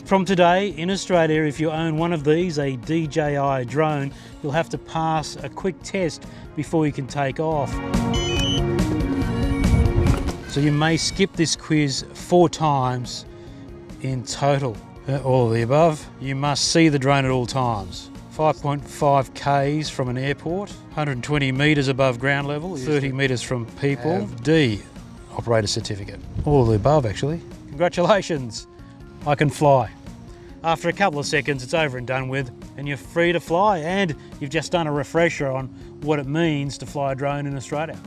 From today in Australia, if you own one of these, a DJI drone, you'll have to pass a quick test before you can take off. So you may skip this quiz 4 times in total. All of the above. You must see the drone at all times. 5.5 k's from an airport, 120 metres above ground level, 30 metres from people. D, operator certificate. All of the above, actually. Congratulations, I can fly. After a couple of seconds, it's over and done with, and you're free to fly, and you've just done a refresher on what it means to fly a drone in Australia.